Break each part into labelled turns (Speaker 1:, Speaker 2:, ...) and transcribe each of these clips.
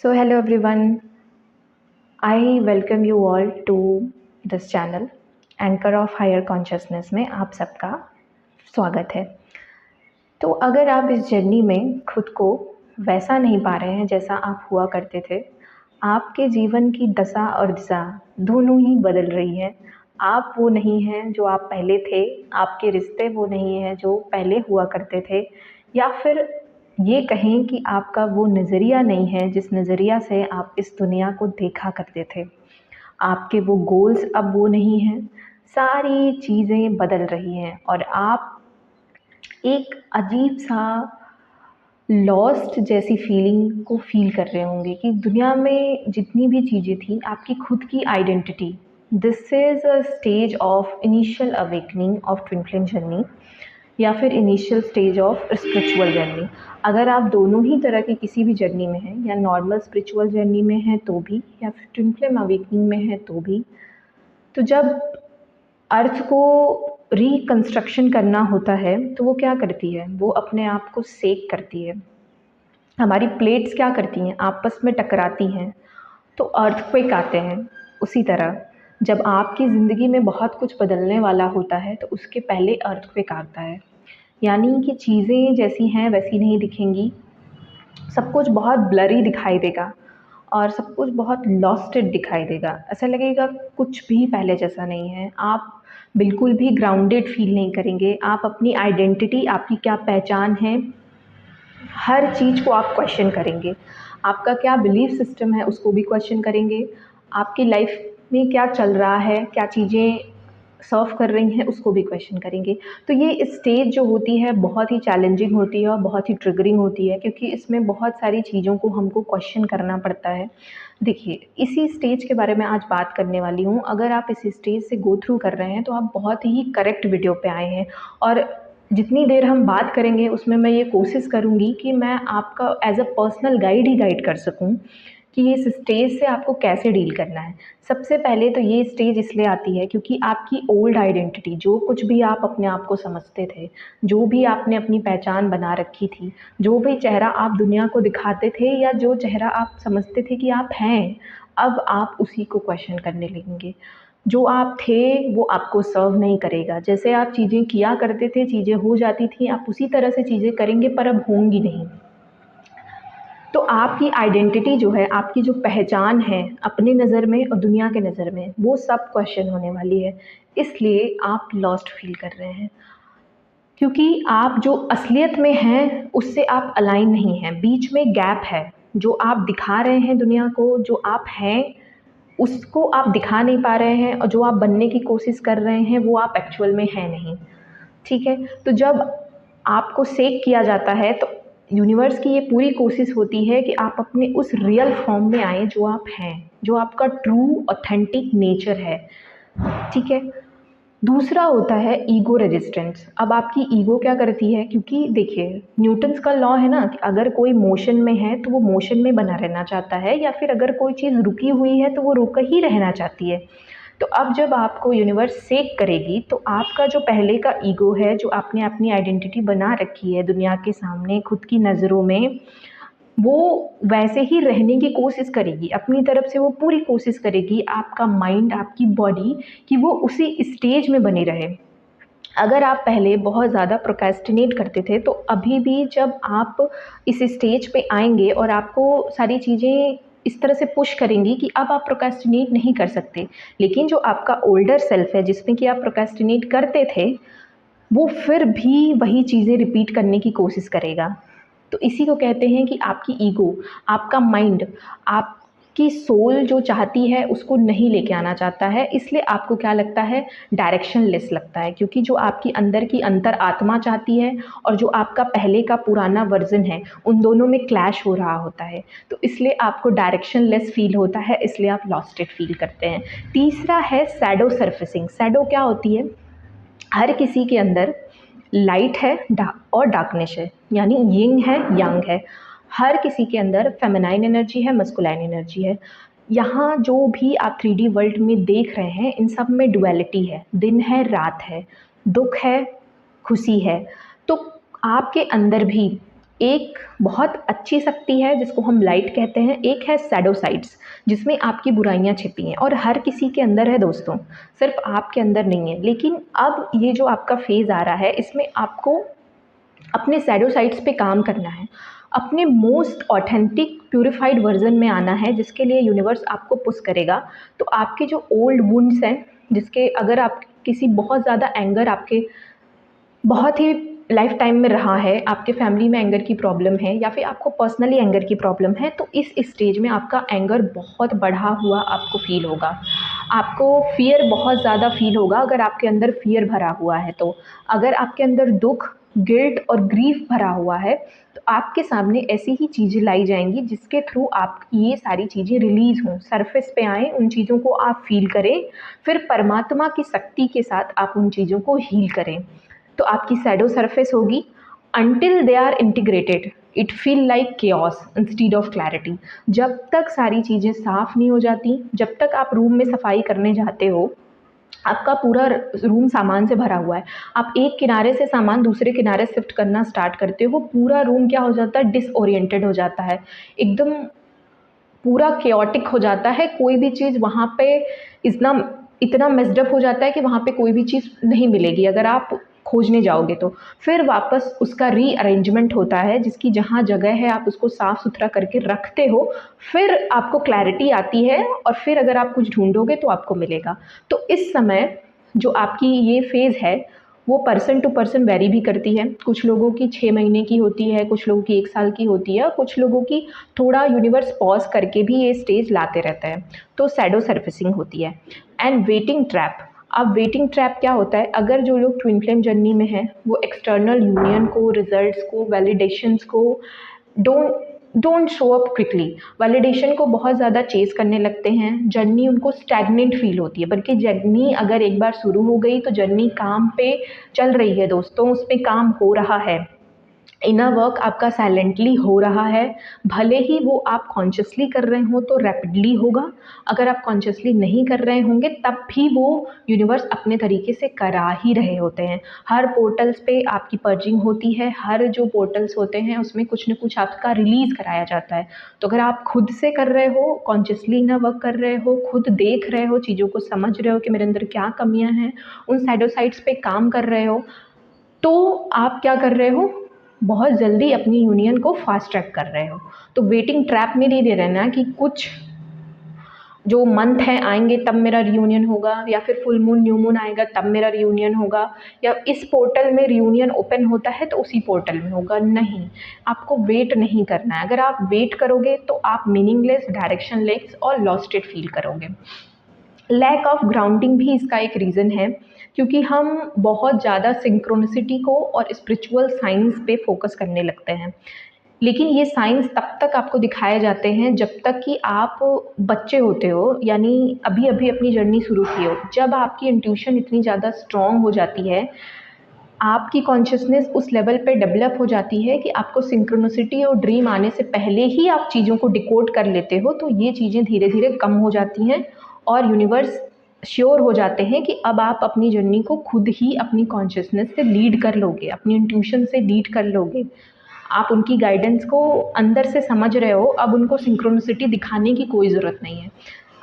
Speaker 1: Hello everyone. I welcome you all to this channel, anchor of higher consciousness में आप सबका स्वागत है। तो अगर आप इस जर्नी में खुद को वैसा नहीं पा रहे हैं जैसा आप हुआ करते थे, आपके जीवन की दशा और दिशा दोनों ही बदल रही हैं। आप वो नहीं हैं जो आप पहले थे, आपके रिश्ते वो नहीं हैं जो पहले हुआ करते थे, या फिर ये कहें कि आपका वो नज़रिया नहीं है जिस नज़रिया से आप इस दुनिया को देखा करते थे। आपके वो गोल्स अब वो नहीं हैं, सारी चीज़ें बदल रही हैं और आप एक अजीब-सा लॉस्ट जैसी फीलिंग को फ़ील कर रहे होंगे कि दुनिया में जितनी भी चीज़ें थी, आपकी खुद की identity, this is a stage of initial awakening of twin flame journey या फिर initial stage of spiritual journey. अगर आप दोनों ही तरह की किसी भी जर्नी में हैं, या नॉर्मल स्पिरिचुअल जर्नी में हैं तो भी, या फिर ट्विन फ्लेम अवेकनिंग में हैं तो भी, तो जब अर्थ को रिकंस्ट्रक्शन करना होता है तो वो क्या करती है? वो अपने आप को सेक करती है। हमारी प्लेट्स क्या करती हैं? आपस में टकराती हैं तो अर्थक्वेक आते हैं। उसी तरह जब आपकी ज़िंदगी में बहुत कुछ बदलने वाला होता है तो उसके पहले अर्थक्वेक आता है। यानी कि चीज़ें जैसी हैं वैसी नहीं दिखेंगी, सब कुछ बहुत ब्लरी दिखाई देगा और सब कुछ बहुत लॉस्टेड दिखाई देगा। ऐसा लगेगा कुछ भी पहले जैसा नहीं है। आप बिल्कुल भी ग्राउंडेड फ़ील नहीं करेंगे। आप अपनी आइडेंटिटी, आपकी क्या पहचान है, हर चीज़ को आप क्वेश्चन करेंगे। आपका क्या बिलीफ सिस्टम है उसको भी क्वेश्चन करेंगे। आपकी लाइफ में क्या चल रहा है, क्या चीज़ें सर्व कर रही हैं उसको भी क्वेश्चन करेंगे। तो ये स्टेज जो होती है बहुत ही चैलेंजिंग होती है और बहुत ही ट्रिगरिंग होती है, क्योंकि इसमें बहुत सारी चीज़ों को हमको क्वेश्चन करना पड़ता है। देखिए, इसी स्टेज के बारे में आज बात करने वाली हूँ। अगर आप इस स्टेज से गो थ्रू कर रहे हैं तो आप बहुत ही करेक्ट वीडियो पे आए हैं, और जितनी देर हम बात करेंगे उसमें मैं ये कोशिश करूँगी कि मैं आपका as a personal guide he guide कर सकूँ कि इस स्टेज से आपको कैसे डील करना है। सबसे पहले तो ये स्टेज इसलिए आती है क्योंकि आपकी ओल्ड आइडेंटिटी, जो कुछ भी आप अपने आप को समझते थे, जो भी आपने अपनी पहचान बना रखी थी, जो भी चेहरा आप दुनिया को दिखाते थे या जो चेहरा आप समझते थे कि आप हैं, अब आप उसी को क्वेश्चन करने लगेंगे। जो आप थे वो आपको सर्व नहीं करेगा। जैसे आप चीज़ें किया करते थे, चीज़ें हो जाती थी, आप उसी तरह से चीज़ें करेंगे पर अब होंगी नहीं। तो आपकी आइडेंटिटी जो है, आपकी जो पहचान है अपनी नज़र में और दुनिया के नज़र में, वो सब क्वेश्चन होने वाली है। इसलिए आप लॉस्ट फील कर रहे हैं, क्योंकि आप जो असलियत में हैं उससे आप अलाइन नहीं हैं। बीच में गैप है। जो आप दिखा रहे हैं दुनिया को, जो आप हैं उसको आप दिखा नहीं पा रहे हैं, और जो आप बनने की कोशिश कर रहे हैं वो आप एक्चुअल में हैं नहीं। ठीक है? तो जब आपको सेक किया जाता है तो यूनिवर्स की ये पूरी कोशिश होती है कि आप अपने उस रियल फॉर्म में आएँ जो आप हैं, जो आपका ट्रू ऑथेंटिक नेचर है। ठीक है? दूसरा होता है ईगो रेजिस्टेंस। अब आपकी ईगो क्या करती है, क्योंकि देखिए न्यूटन्स का लॉ है ना कि अगर कोई मोशन में है तो वो मोशन में बना रहना चाहता है, या फिर अगर कोई चीज़ रुकी हुई है तो वो रुक ही रहना चाहती है। तो अब जब आपको यूनिवर्स सेक करेगी तो आपका जो पहले का ईगो है, जो आपने अपनी आइडेंटिटी बना रखी है दुनिया के सामने खुद की नज़रों में, वो वैसे ही रहने की कोशिश करेगी। अपनी तरफ से वो पूरी कोशिश करेगी, आपका माइंड, आपकी बॉडी, कि वो उसी स्टेज में बनी रहे। अगर आप पहले बहुत ज़्यादा प्रोक्रेस्टिनेट करते थे तो अभी भी जब आप इस स्टेज पे आएँगे और आपको सारी चीज़ें इस तरह से पुश करेंगी कि अब आप प्रोक्रेस्टिनेट नहीं कर सकते। लेकिन जो आपका ओल्डर सेल्फ है जिसमें कि आप प्रोक्रेस्टिनेट करते थे, वो फिर भी वही चीज़ें रिपीट करने की कोशिश करेगा। तो इसी को कहते हैं कि आपकी ईगो, आपका माइंड, आपकी सोल जो चाहती है उसको नहीं लेके आना चाहता है। इसलिए आपको क्या लगता है, डायरेक्शनलेस लगता है, क्योंकि जो आपकी अंदर की अंतर आत्मा चाहती है और जो आपका पहले का पुराना वर्ज़न है, उन दोनों में क्लैश हो रहा होता है। तो इसलिए आपको डायरेक्शनलेस फ़ील होता है, इसलिए आप लॉस्टेड फ़ील करते हैं। तीसरा है शैडो सर्फेसिंग। शैडो क्या होती है? हर किसी के अंदर लाइट है और डार्कनेस है, यानी यिंग है यांग है। हर किसी के अंदर फेमिनाइन एनर्जी है, मस्कुलाइन एनर्जी है। यहाँ जो भी आप 3D वर्ल्ड में देख रहे हैं इन सब में डुअलिटी है, दिन है रात है, दुख है खुशी है। तो आपके अंदर भी एक बहुत अच्छी शक्ति है जिसको हम लाइट कहते हैं, एक है शैडो साइड्स जिसमें आपकी बुराइयां छिपी हैं, और हर किसी के अंदर है दोस्तों, सिर्फ आपके अंदर नहीं है। लेकिन अब ये जो आपका फेज़ आ रहा है इसमें आपको अपने शैडो साइड्स पे काम करना है, अपने मोस्ट ऑथेंटिक प्यूरिफाइड वर्जन में आना है, जिसके लिए यूनिवर्स आपको पुश करेगा। तो आपके जो ओल्ड वुंड्स हैं, जिसके अगर आप किसी बहुत ज़्यादा एंगर आपके बहुत ही लाइफ टाइम में रहा है, आपके फैमिली में एंगर की प्रॉब्लम है या फिर आपको पर्सनली एंगर की प्रॉब्लम है, तो इस स्टेज में आपका एंगर बहुत बढ़ा हुआ आपको फील होगा। आपको फ़ियर बहुत ज़्यादा फील होगा अगर आपके अंदर फ़ियर भरा हुआ है तो। अगर आपके अंदर दुख, गिल्ट और ग्रीफ भरा हुआ है तो आपके सामने ऐसी ही चीज़ें लाई जाएंगी जिसके थ्रू आप ये सारी चीज़ें रिलीज़ हों, सरफेस पे आएँ, उन चीज़ों को आप फील करें, फिर परमात्मा की शक्ति के साथ आप उन चीज़ों को हील करें। तो आपकी शैडो सरफेस होगी। Until they are integrated it feel like chaos instead of clarity. जब तक सारी चीज़ें साफ नहीं हो जाती, जब तक आप रूम में सफाई करने जाते हो, आपका पूरा रूम सामान से भरा हुआ है, आप एक किनारे से सामान दूसरे किनारे शिफ्ट करना स्टार्ट करते हो, पूरा रूम क्या हो जाता है, डिसओरिएंटेड हो जाता है, एकदम पूरा केओटिक हो जाता है। कोई भी चीज़ वहाँ पे इतना इतना मेस्डअप हो जाता है कि वहाँ पे कोई भी चीज़ नहीं मिलेगी अगर आप खोजने जाओगे तो। फिर वापस उसका रीअरेंजमेंट होता है, जिसकी जहाँ जगह है आप उसको साफ़ सुथरा करके रखते हो, फिर आपको क्लैरिटी आती है और फिर अगर आप कुछ ढूंढोगे तो आपको मिलेगा। तो इस समय जो आपकी ये फेज़ है वो पर्सन टू पर्सन वेरी भी करती है। कुछ लोगों की 6 महीने की होती है, कुछ लोगों की 1 साल की होती है, कुछ लोगों की थोड़ा यूनिवर्स पॉज करके भी ये स्टेज लाते रहता है। तो शैडो सर्फेसिंग होती है। And waiting trap. अब वेटिंग ट्रैप क्या होता है, अगर जो लोग ट्विन फ्लेम जर्नी में हैं वो एक्सटर्नल यूनियन को, रिजल्ट्स को, वैलिडेशंस को don't don't show up quickly, validation को बहुत ज़्यादा चेज़ करने लगते हैं, जर्नी उनको स्टैग्नेंट फील होती है। बल्कि जर्नी अगर एक बार शुरू हो गई तो जर्नी काम पे चल रही है दोस्तों, उस पे काम हो रहा है। इनर वर्क आपका साइलेंटली हो रहा है, भले ही वो आप कॉन्शियसली कर रहे हो तो रैपिडली होगा, अगर आप कॉन्शियसली नहीं कर रहे होंगे तब भी वो यूनिवर्स अपने तरीके से करा ही रहे होते हैं। हर पोर्टल्स पे आपकी पर्जिंग होती है, हर जो पोर्टल्स होते हैं उसमें कुछ न कुछ आपका रिलीज़ कराया जाता है। तो अगर आप खुद से कर रहे हो, कॉन्शियसली इनर वर्क कर रहे हो, खुद देख रहे हो, चीज़ों को समझ रहे हो कि मेरे अंदर क्या कमियाँ हैं, उन शैडो साइड्स पे काम कर रहे हो, तो आप क्या कर रहे हो, बहुत जल्दी अपनी यूनियन को फास्ट ट्रैक कर रहे हो। तो वेटिंग ट्रैप में नहीं दे रहना कि कुछ जो मंथ हैं आएंगे तब मेरा रियूनियन होगा, या फिर फुल मून न्यू मून आएगा तब मेरा रियूनियन होगा, या इस पोर्टल में रियूनियन ओपन होता है तो उसी पोर्टल में होगा। नहीं, आपको वेट नहीं करना है। अगर आप वेट करोगे तो आप मीनिंगलेस, डायरेक्शनलेस और लॉस्टेड फील करोगे। लैक ऑफ ग्राउंडिंग भी इसका एक रीज़न है, क्योंकि हम बहुत ज़्यादा सिंक्रोनिसिटी को और स्पिरिचुअल साइंस पे फोकस करने लगते हैं। लेकिन ये साइंस तब तक आपको दिखाए जाते हैं जब तक कि आप बच्चे होते हो, यानी अभी अभी अपनी जर्नी शुरू की हो। जब आपकी इंट्यूशन इतनी ज़्यादा स्ट्रॉन्ग हो जाती है, आपकी कॉन्शियसनेस उस लेवल पे डेवलप हो जाती है कि आपको सिंक्रोनिसिटी और ड्रीम आने से पहले ही आप चीज़ों को डिकोड कर लेते हो, तो ये चीज़ें धीरे धीरे कम हो जाती हैं और यूनिवर्स श्योर हो जाते हैं कि अब आप अपनी जर्नी को खुद ही अपनी कॉन्शियसनेस से लीड कर लोगे, अपनी इंट्यूशन से लीड कर लोगे। आप उनकी गाइडेंस को अंदर से समझ रहे हो, अब उनको सिंक्रोनिसिटी दिखाने की कोई ज़रूरत नहीं है।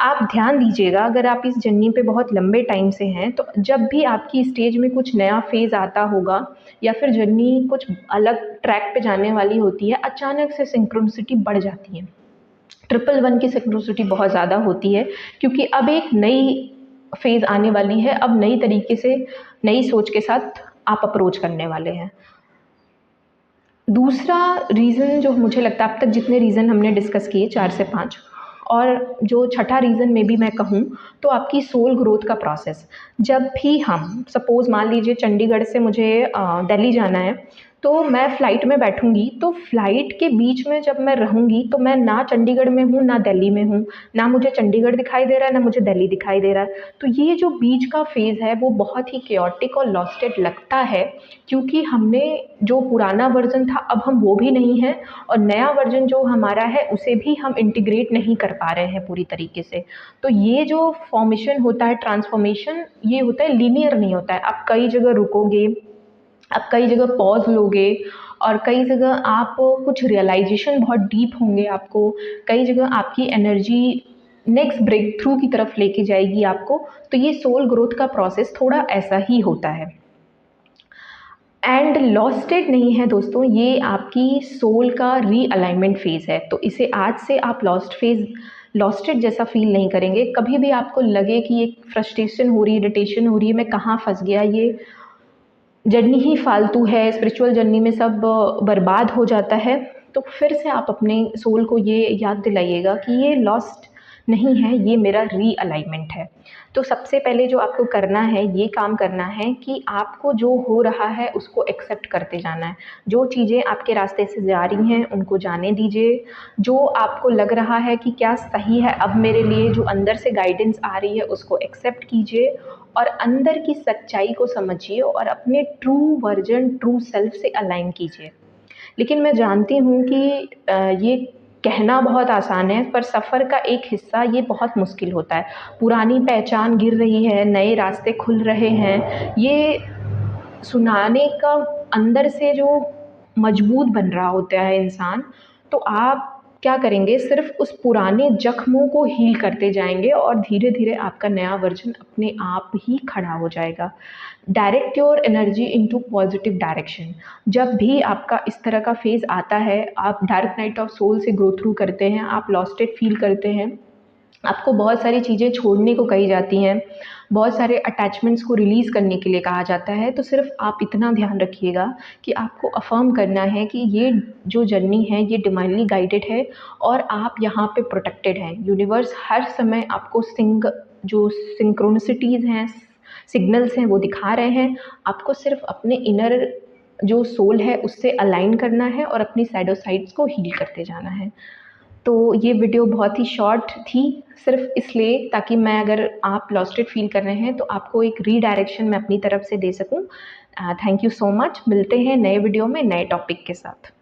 Speaker 1: आप ध्यान दीजिएगा, अगर आप इस जर्नी पे बहुत लंबे टाइम से हैं तो जब भी आपकी स्टेज में कुछ नया फेज़ आता होगा या फिर जर्नी कुछ अलग ट्रैक पे जाने वाली होती है, अचानक से सिंक्रोनिसिटी बढ़ जाती है। 111 की सिंक्रोनिसिटी बहुत ज़्यादा होती है, क्योंकि अब एक नई फेज़ आने वाली है, अब नई तरीके से, नई सोच के साथ आप अप्रोच करने वाले हैं। दूसरा रीज़न जो मुझे लगता है, अब तक जितने रीज़न हमने डिस्कस किए 4 से 5, और जो छठा रीज़न में भी मैं कहूँ तो आपकी सोल ग्रोथ का प्रोसेस। जब भी हम सपोज़ मान लीजिए चंडीगढ़ से मुझे दिल्ली जाना है, तो मैं फ़्लाइट में बैठूँगी, तो फ़्लाइट के बीच में जब मैं रहूँगी तो मैं ना चंडीगढ़ में हूँ ना दिल्ली में हूँ, ना मुझे चंडीगढ़ दिखाई दे रहा है ना मुझे दिल्ली दिखाई दे रहा है। तो ये जो बीच का फ़ेज़ है वो बहुत ही केओटिक और लॉस्टेड लगता है, क्योंकि हमने जो पुराना वर्ज़न था अब हम वो भी नहीं हैं, और नया वर्ज़न जो हमारा है उसे भी हम इंटीग्रेट नहीं कर पा रहे हैं पूरी तरीके से। तो ये जो फॉर्मेशन होता है, ट्रांसफॉर्मेशन, ये होता है लीनियर नहीं होता है। आप कई जगह रुकोगे, आप कई जगह पॉज़ लोगे और कई जगह आप कुछ रियलाइज़ेशन बहुत डीप होंगे आपको, कई जगह आपकी एनर्जी नेक्स्ट ब्रेक थ्रू की तरफ लेके जाएगी आपको। तो ये सोल ग्रोथ का प्रोसेस थोड़ा ऐसा ही होता है। एंड लॉस्ट स्टेट नहीं है दोस्तों, ये आपकी सोल का रीअलाइनमेंट फेज़ है। तो इसे आज से आप लॉस्ट स्टेट जैसा फील नहीं करेंगे। कभी भी आपको लगे कि एक फ्रस्ट्रेशन हो रही है, इरिटेशन हो रही है, मैं कहाँ फँस गया, ये जर्नी ही फालतू है, स्पिरिचुअल जर्नी में सब बर्बाद हो जाता है, तो फिर से आप अपने सोल को ये याद दिलाइएगा कि ये लॉस्ट नहीं है, ये मेरा रीअलाइनमेंट है। तो सबसे पहले जो आपको करना है, ये काम करना है कि आपको जो हो रहा है उसको एक्सेप्ट करते जाना है। जो चीज़ें आपके रास्ते से जा रही हैं उनको जाने दीजिए। जो आपको लग रहा है कि क्या सही है अब मेरे लिए, जो अंदर से गाइडेंस आ रही है उसको एक्सेप्ट कीजिए और अंदर की सच्चाई को समझिए और अपने ट्रू वर्जन, ट्रू सेल्फ से अलाइन कीजिए। लेकिन मैं जानती हूँ कि ये कहना बहुत आसान है, पर सफ़र का एक हिस्सा ये बहुत मुश्किल होता है। पुरानी पहचान गिर रही है, नए रास्ते खुल रहे हैं, ये सुनाने का अंदर से जो मजबूत बन रहा होता है इंसान, तो आप क्या करेंगे, सिर्फ़ उस पुराने ज़ख्मों को हील करते जाएँगे और धीरे-धीरे आपका नया वर्ज़न अपने आप ही खड़ा हो जाएगा। Direct your energy into positive direction. जब भी आपका इस तरह का फ़ेज़ आता है, आप डार्क नाइट ऑफ सोल से गो थ्रू करते हैं, आप लॉस्टेड फ़ील करते हैं, आपको बहुत सारी चीज़ें छोड़ने को कही जाती हैं, बहुत सारे अटैचमेंट्स को रिलीज़ करने के लिए कहा जाता है, तो सिर्फ़ आप इतना ध्यान रखिएगा कि आपको अफ़र्म करना है कि ये जो जर्नी है ये डिवाइनली गाइडेड है और आप यहाँ पे प्रोटेक्टेड हैं। यूनिवर्स हर समय आपको जो सिंक्रोनिसिटीज़ हैं, सिग्नल्स हैं वो दिखा रहे हैं। आपको सिर्फ़ अपने इनर जो सोल है उससे अलाइन करना है और अपनी शैडो साइड्स को हील करते जाना है। तो ये वीडियो बहुत ही शॉर्ट थी, सिर्फ़ इसलिए ताकि मैं, अगर आप लॉस्टेड फ़ील कर रहे हैं तो आपको एक रीडायरेक्शन मैं अपनी तरफ से दे सकूँ। Thank you so much. मिलते हैं नए वीडियो में नए टॉपिक के साथ।